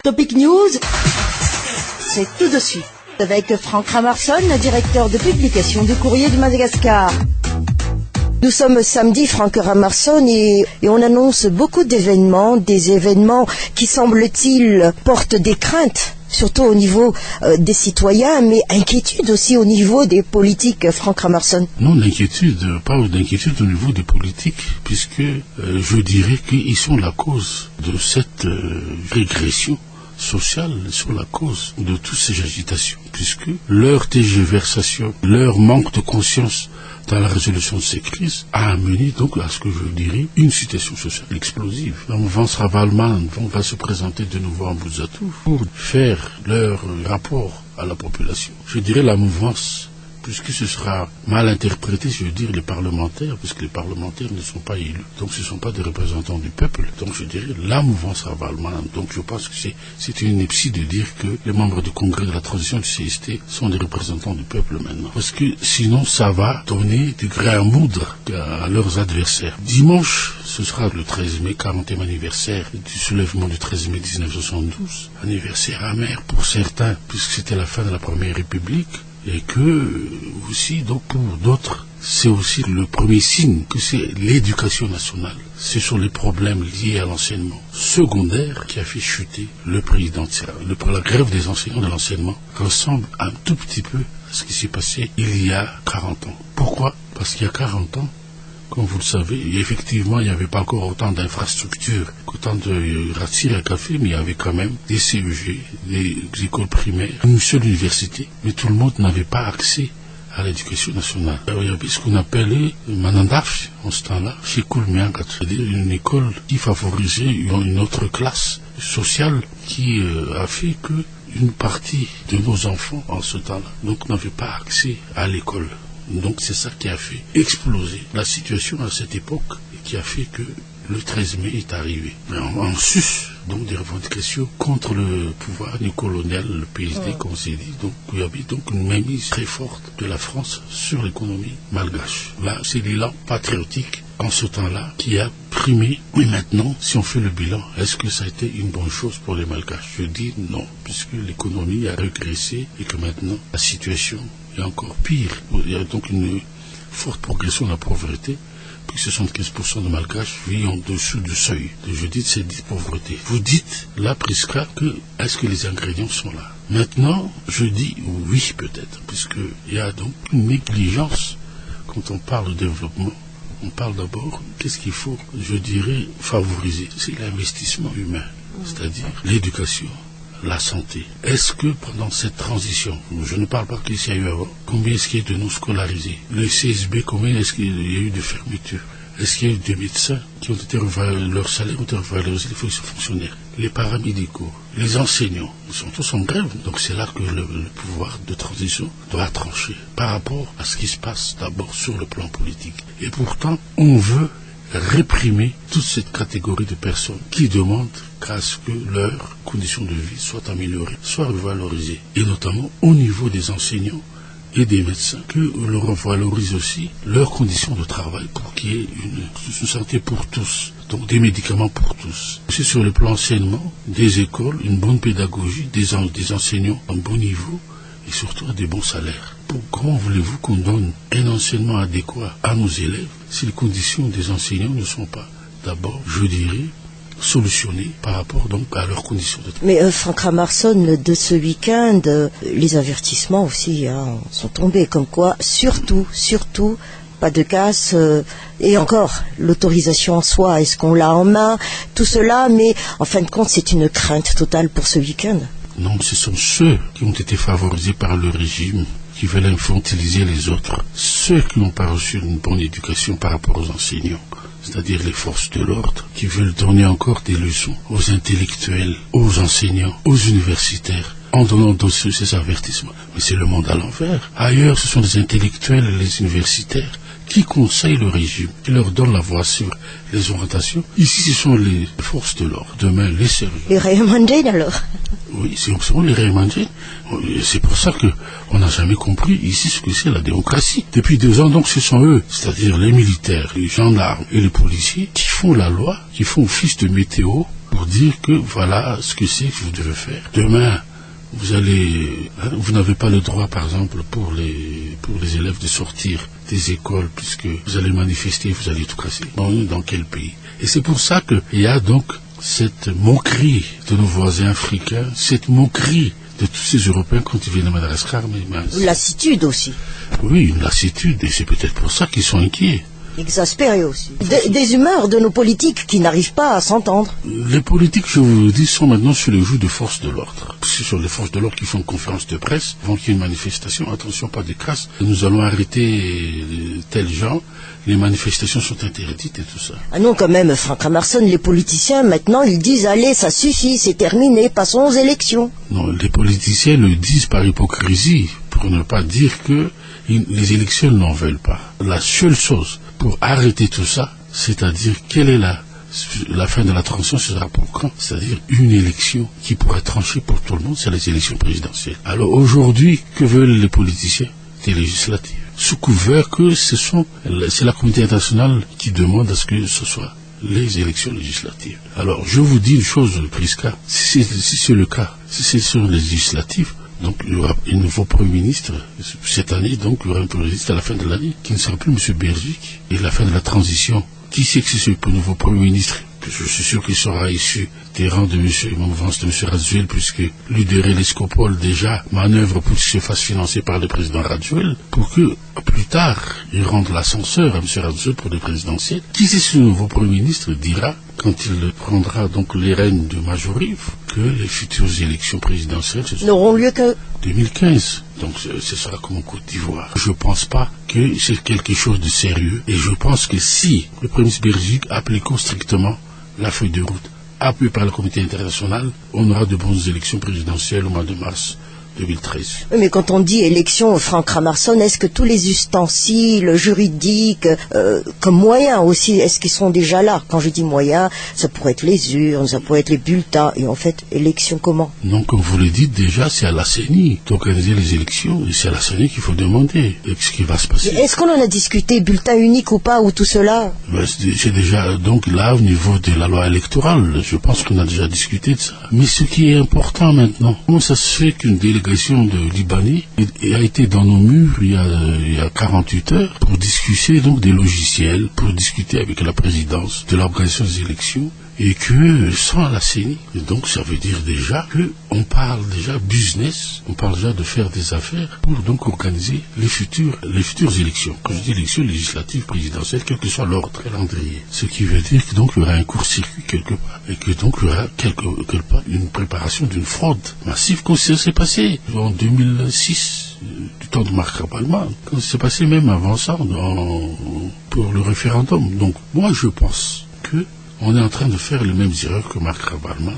Topic News, c'est tout de suite avec Franck Ramarson, directeur de publication du Courrier de Madagascar. Nous sommes samedi, Franck Ramarson, et on annonce beaucoup d'événements, des événements qui, semble-t-il, portent des craintes, surtout au niveau des citoyens, mais inquiétude aussi au niveau des politiques, Franck Ramarson. Non, pas d'inquiétude au niveau des politiques, puisque je dirais qu'ils sont la cause de cette régression sociale, sur la cause de toutes ces agitations, puisque leur tergiversation, leur manque de conscience dans la résolution de ces crises a amené donc à ce que je dirais une situation sociale explosive. La mouvance Ravalman va se présenter de nouveau en Bouzatouf pour faire leur rapport à la population. Je dirais la mouvance, puisque ce sera mal interprété, je veux dire les parlementaires, puisque les parlementaires ne sont pas élus, donc ce ne sont pas des représentants du peuple, donc je dirais la mouvance Ravalman. Donc je pense que c'est une ineptie de dire que les membres du congrès de la transition du CST sont des représentants du peuple maintenant, parce que sinon ça va donner du grain à moudre à leurs adversaires. Dimanche, ce sera le 13 mai, 40e anniversaire du soulèvement du 13 mai 1972, anniversaire amer pour certains, puisque c'était la fin de la Première République, et que aussi, donc pour d'autres, c'est aussi le premier signe que c'est l'éducation nationale. Ce sont les problèmes liés à l'enseignement secondaire qui a fait chuter le président. La grève des enseignants de l'enseignement ressemble un tout petit peu à ce qui s'est passé il y a 40 ans. Pourquoi? Parce qu'il y a 40 ans, comme vous le savez, effectivement, il n'y avait pas encore autant d'infrastructures qu'autant de ratir à café, mais il y avait quand même des CEG, des écoles primaires, une seule université, mais tout le monde n'avait pas accès à l'éducation nationale. Alors, il y avait ce qu'on appelait Manandaf, en ce temps-là, chez Koulmiang, c'est-à-dire une école qui favorisait une autre classe sociale qui a fait que une partie de nos enfants, en ce temps-là, donc n'avaient pas accès à l'école. Donc c'est ça qui a fait exploser la situation à cette époque et qui a fait que le 13 mai est arrivé. En sus donc des revendications contre le pouvoir du colonial, le PSD, comme c'est dit. Donc il y avait donc une mainmise très forte de la France sur l'économie malgache. Là, c'est l'élan patriotique en ce temps-là qui a primé. Mais maintenant, si on fait le bilan, est-ce que ça a été une bonne chose pour les malgaches? Je dis non, puisque l'économie a régressé et que maintenant la situation est encore pire. Il y a donc une forte progression de la pauvreté, puisque 75% de malgaches vivent en dessous du seuil. Je dis c'est dit pauvreté. Vous dites, là, Prisca, que est-ce que les ingrédients sont là? Maintenant, je dis oui, peut-être, puisqu'il y a donc une négligence quand on parle de développement. On parle d'abord, qu'est-ce qu'il faut, je dirais, favoriser? C'est l'investissement humain, c'est-à-dire l'éducation, la santé. Est-ce que pendant cette transition, je ne parle pas qu'il y a eu avant, combien est-ce qu'il y a eu de non scolarisés? Le CSB, combien est-ce qu'il y a eu de fermetures? Est-ce qu'il y a eu des médecins qui ont été leurs salaires ont été revalorisés, les fonctionnaires, les paramédicaux, les enseignants, ils sont tous en grève. Donc c'est là que le pouvoir de transition doit trancher par rapport à ce qui se passe d'abord sur le plan politique. Et pourtant, on veut réprimer toute cette catégorie de personnes qui demandent qu'à ce que leurs conditions de vie soient améliorées, soient revalorisées, et notamment au niveau des enseignants et des médecins, que l'on revalorise aussi leurs conditions de travail pour qu'il y ait une santé pour tous, donc des médicaments pour tous. C'est sur le plan enseignement, des écoles, une bonne pédagogie, des enseignants en bon niveau et surtout à des bons salaires. Comment voulez-vous qu'on donne un enseignement adéquat à nos élèves si les conditions des enseignants ne sont pas, d'abord, je dirais, solutionnées par rapport donc à leurs conditions de travail? Mais Franck Ramarson, de ce week-end, les avertissements aussi sont tombés, comme quoi, surtout, pas de casse, et encore, l'autorisation en soi, est-ce qu'on l'a en main, tout cela, mais en fin de compte, c'est une crainte totale pour ce week-end. Non, ce sont ceux qui ont été favorisés par le régime, qui veulent infantiliser les autres, ceux qui n'ont pas reçu une bonne éducation par rapport aux enseignants, c'est-à-dire les forces de l'ordre, qui veulent donner encore des leçons aux intellectuels, aux enseignants, aux universitaires, en donnant ces avertissements. Mais c'est le monde à l'envers. Ailleurs, ce sont les intellectuels et les universitaires qui conseillent le régime, qui leur donnent la voie sur les orientations. Ici, ce sont les forces de l'ordre. Demain, les sérieux. Les Raymondjane, alors? Oui, ce sont les Raymondjane. C'est pour ça qu'on n'a jamais compris ici ce que c'est la démocratie. Depuis 2 ans, donc, ce sont eux, c'est-à-dire les militaires, les gendarmes et les policiers, qui font la loi, qui font office de météo pour dire que voilà ce que c'est que vous devez faire. Demain, vous n'avez pas le droit, par exemple, pour les élèves de sortir des écoles, puisque vous allez manifester, vous allez tout casser. Bon, dans quel pays? Et c'est pour ça qu'il y a donc cette moquerie de nos voisins africains, cette moquerie de tous ces Européens quand ils viennent à Madagascar. Une lassitude aussi. Oui, une lassitude, et c'est peut-être pour ça qu'ils sont inquiets. Exaspérés aussi. Des humeurs de nos politiques qui n'arrivent pas à s'entendre. Les politiques, je vous le dis, sont maintenant sur le joug des forces de l'ordre. C'est sur les forces de l'ordre qui font une conférence de presse, avant qu'il y ait une manifestation. Attention, pas de crasse. Nous allons arrêter tels gens. Les manifestations sont interdites et tout ça. Ah non, quand même, Franck Ramarson, les politiciens, maintenant, ils disent, allez, ça suffit, c'est terminé, passons aux élections. Non, les politiciens le disent par hypocrisie, pour ne pas dire que les élections n'en veulent pas. La seule chose pour arrêter tout ça, c'est-à-dire quelle est la fin de la transition, ce sera pour quand? C'est-à-dire une élection qui pourrait trancher pour tout le monde, c'est les élections présidentielles. Alors aujourd'hui, que veulent les politiciens? Des législatives. Sous couvert que c'est la communauté internationale qui demande à ce que ce soit les élections législatives. Alors je vous dis une chose, Prisca, si c'est le cas, si c'est sur les législatives, donc il y aura un nouveau Premier ministre cette année, donc il y aura un Premier ministre à la fin de l'année, qui ne sera plus M. Bergic, et à la fin de la transition, qui sait que c'est ce nouveau Premier ministre? Je suis sûr qu'il sera issu des rangs de M. Radziwiłł, puisque l'UDR Escopol déjà manœuvre pour qu'il se fasse financer par le président Radziwiłł, pour que plus tard il rende l'ascenseur à M. Radziwiłł pour les présidentielles. Qui c'est ce nouveau Premier ministre dira, quand il prendra donc les rênes de Majoriv, que les futures élections présidentielles n'auront lieu que 2015. Donc ce sera comme en Côte d'Ivoire. Je ne pense pas que c'est quelque chose de sérieux, et je pense que si le Premier ministre Bergic applique strictement la feuille de route appuyée par le comité international, on aura de bonnes élections présidentielles au mois de mars 2013. Mais quand on dit élection, Franck Ramarson, est-ce que tous les ustensiles juridiques, comme moyens aussi, est-ce qu'ils sont déjà là? Quand je dis moyens, ça pourrait être les urnes, ça pourrait être les bulletins, et en fait, élection comment? Non, comme vous le dites déjà, c'est à la CENI d'organiser les élections, et c'est à la CENI qu'il faut demander ce qui va se passer. Mais est-ce qu'on en a discuté, bulletin unique ou pas, ou tout cela? C'est déjà, donc là, au niveau de la loi électorale, je pense qu'on a déjà discuté de ça. Mais ce qui est important maintenant, comment ça se fait qu'une délégation de Libanais a été dans nos murs il y a 48 heures pour discuter donc des logiciels, pour discuter avec la présidence de l'organisation des élections, et que sans la CENI, donc ça veut dire déjà que on parle déjà business, on parle déjà de faire des affaires pour donc organiser les futures élections. Quand je dis élections législatives, présidentielles, quel que soit l'ordre calendrier. Ce qui veut dire que donc il y aura un court-circuit quelque part, et que donc il y aura quelque part une préparation d'une fraude massive, comme ça s'est passé en 2006, du temps de Marc Rabalman, quand ça s'est passé même avant ça, pour le référendum. Donc moi je pense que on est en train de faire les mêmes erreurs que Marc Rabalman,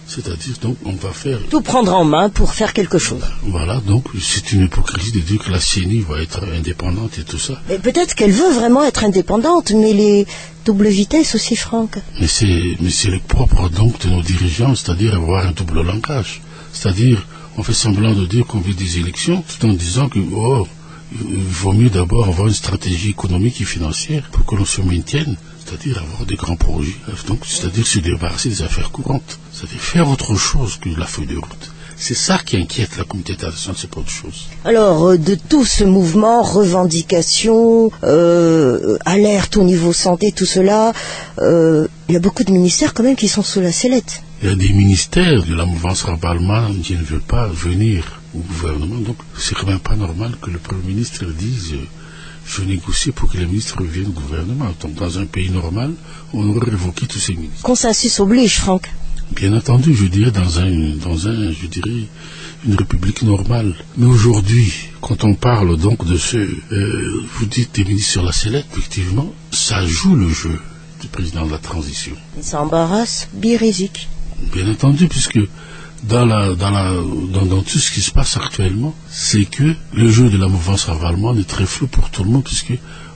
c'est-à-dire donc on va faire... Tout prendre en main pour faire quelque chose. Voilà, donc c'est une hypocrisie de dire que la CENI va être indépendante et tout ça. Mais peut-être qu'elle veut vraiment être indépendante, mais les double vitesse aussi, Franck. Mais c'est le propre donc de nos dirigeants, c'est-à-dire avoir un double langage. C'est-à-dire, on fait semblant de dire qu'on veut des élections, tout en disant que il vaut mieux d'abord avoir une stratégie économique et financière pour que l'on se maintienne, c'est-à-dire avoir des grands projets, donc c'est-à-dire se débarrasser des affaires courantes, c'est-à-dire faire autre chose que la feuille de route. C'est ça qui inquiète la communauté internationale, c'est pas autre chose. Alors, de tout ce mouvement, revendication, alerte au niveau santé, tout cela, il y a beaucoup de ministères quand même qui sont sous la sellette. Il y a des ministères de la mouvance Rabalman qui ne veulent pas venir au gouvernement, donc c'est quand même pas normal que le Premier ministre dise je négocie pour que les ministres reviennent au gouvernement. Donc dans un pays normal, on aurait révoqué tous ces ministres. Consensus oblige, Franck. Bien entendu, je dirais une république normale. Mais aujourd'hui, quand on parle donc de vous dites des ministres sur la sellette, effectivement, ça joue le jeu du président de la transition. Il s'embarrasse, Bérézic. Bien entendu, puisque dans tout ce qui se passe actuellement, c'est que le jeu de la mouvance Rabalman est très flou pour tout le monde, puisque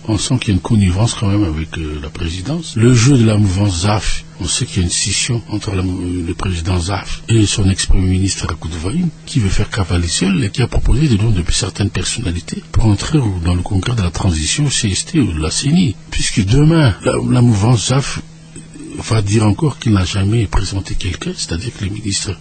on sent qu'il y a une connivence quand même avec la présidence. Le jeu de la mouvance ZAF, on sait qu'il y a une scission entre le président ZAF et son ex-premier ministre Rakoudouvaïm, qui veut faire cavaler seul et qui a proposé de donner depuis certaines personnalités pour entrer dans le congrès de la transition CST ou de la CENI. Puisque demain, la mouvance ZAF va dire encore qu'il n'a jamais présenté quelqu'un, c'est-à-dire que le ministre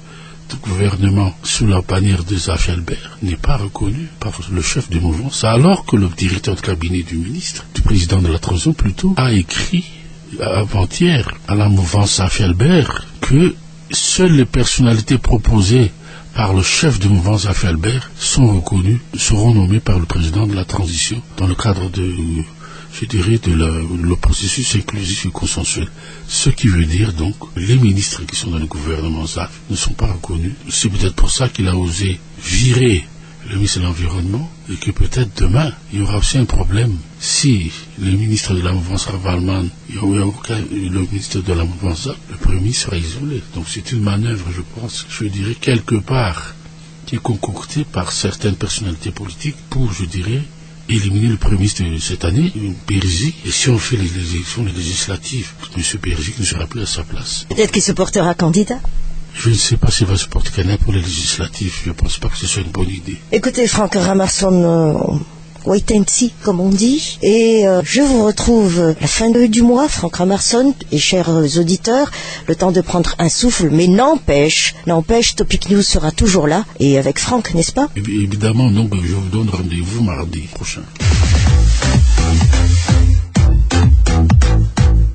du gouvernement sous la bannière de Zafia Albert n'est pas reconnu par le chef du mouvement, alors que le directeur de cabinet du ministre, du président de la transition plutôt, a écrit avant-hier à la mouvance Zafia Albert que seules les personnalités proposées par le chef du mouvement Zafia Albert sont reconnues, seront nommées par le président de la transition dans le cadre de le processus inclusif et consensuel. Ce qui veut dire donc les ministres qui sont dans le gouvernement ZAF ne sont pas reconnus. C'est peut-être pour ça qu'il a osé virer le ministre de l'Environnement et que peut-être demain, il y aura aussi un problème. Si le ministre de la mouvance Ravalman, le ministre de la mouvance ZAF, le premier sera isolé. Donc c'est une manœuvre, je pense, je dirais quelque part, qui est concoctée par certaines personnalités politiques pour, je dirais, éliminer le Premier ministre de cette année, Périsy, et si on fait les élections législatives, M. Périsy ne sera plus à sa place. Peut-être qu'il se portera candidat. Je ne sais pas s'il va se porter candidat pour les législatives, je ne pense pas que ce soit une bonne idée. Écoutez, Franck Ramarson, wait and see, comme on dit, et je vous retrouve à la fin du mois, Franck Ramarson, et chers auditeurs, le temps de prendre un souffle, mais n'empêche, Topic News sera toujours là, et avec Franck, n'est-ce pas? Évidemment, donc je vous donne rendez-vous mardi prochain.